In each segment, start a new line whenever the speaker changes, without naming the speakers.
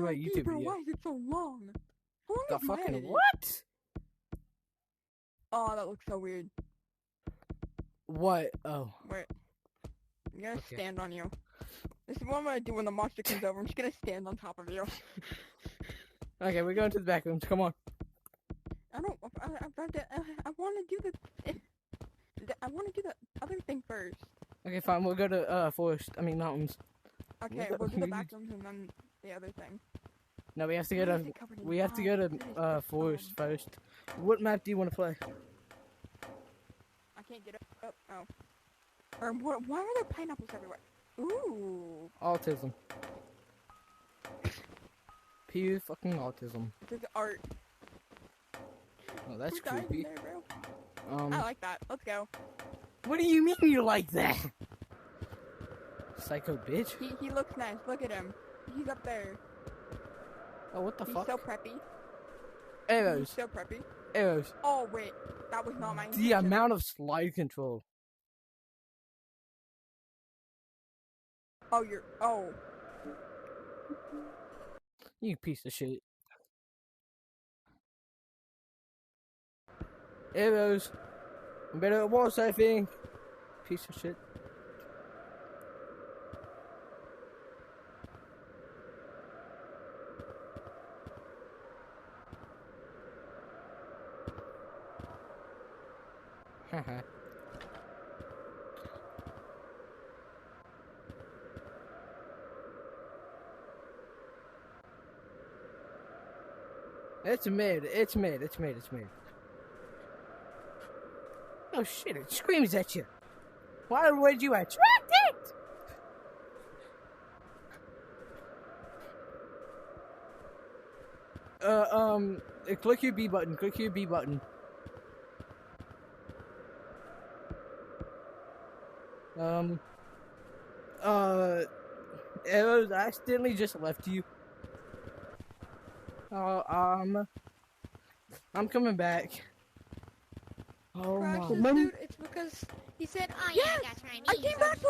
talking about YouTube video.
Why is it so long? How long
The
is my
fucking
editing?
what?
Oh, that looks so weird.
What? Oh.
Wait. I'm gonna
Okay.
stand on you. This is what I'm gonna do when the monster comes over. I'm just gonna stand on top of you.
Okay, we're going to the back rooms. Come on.
I want to do I want to do the other thing first.
Okay, fine. We'll go to mountains.
Okay, we'll do the back rooms and then the other thing.
No, we have to
Why
go
is
to
it covered in
to forest first. What map do you want to play?
I can't get up. Oh. Or why are there pineapples everywhere? Ooh.
Autism. Pure fucking autism.
There's art.
Oh, that's
Who died in
creepy.
there, bro? I like that. Let's go.
What do you mean you like that? Psycho bitch.
He looks nice. Look at him. He's up there.
Oh, what the
He's
fuck?
so preppy.
Arrows.
He's so preppy.
Arrows.
Oh wait, that was not my intention.
The amount of slide control.
Oh, oh.
You piece of shit. Arrows. I'm better at wall surfing. Piece of shit. Haha. It's mid. Oh shit, it screams at you. Why would you attract it? Click your B button. Arrows accidentally just left you. I'm coming back. Oh my.
Dude, it's because he said, "Oh yeah, that's right."
I came back to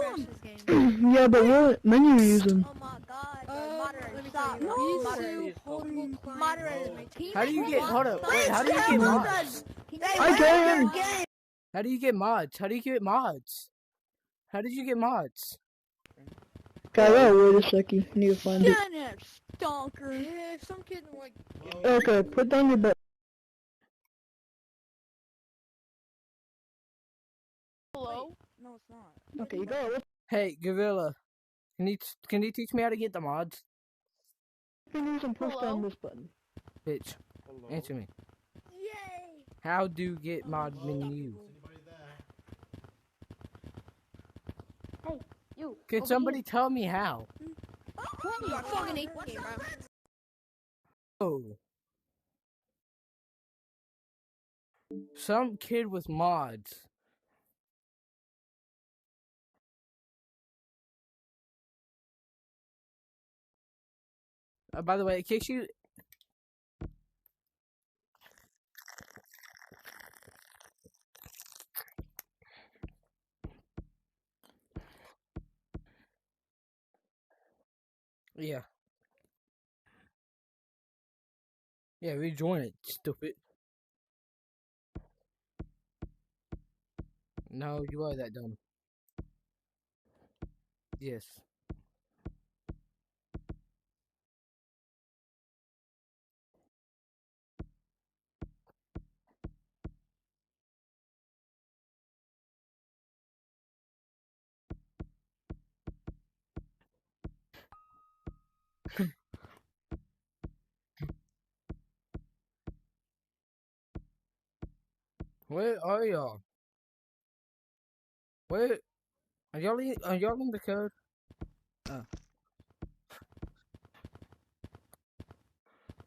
him.
Yeah, but what menu are you using?
Oh my god.
Moderator,
stop.
no.
Moderator.
How do you get? Hold up. Wait. How do you get mods?
I can.
How do you get mods? How did you get mods?
Guys, oh, wait a second. I need to find it.
Stalker.
Yeah, some kid like.
Okay, put down your butt.
Hello? No, it's not.
Okay, you go.
Hey, Gorilla. Can you teach me how to get the mods?
You can use and push down this button.
Bitch, answer me.
Yay!
How do get mod menu?
Hey, you.
Can somebody tell me how?
You fucking ate the game, bro.
Oh. Some kid with mods. By the way, it kicks you. Yeah. Yeah, rejoin it, stupid. No, you are that dumb. Yes. Where are y'all? Where are y'all in the code? Oh.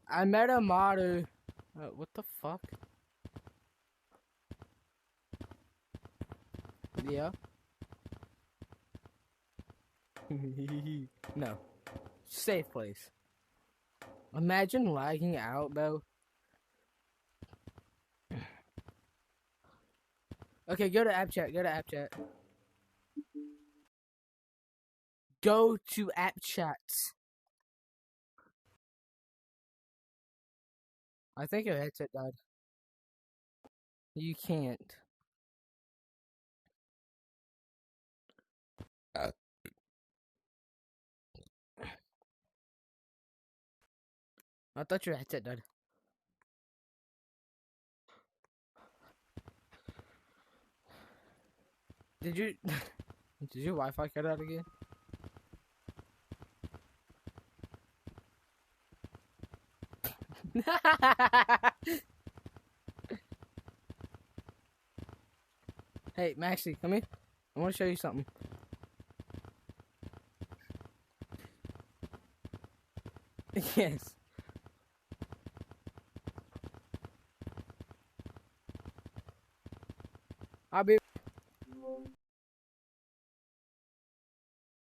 I met a modder. What the fuck? Yeah. No. Safe place. Imagine lagging out, bro. Okay, go to app chat. Go to app chats. I think your headset died. You can't. I thought your headset died. Did you? Did your Wi-Fi cut out again? Hey, Maxie, come here. I want to show you something. Yes.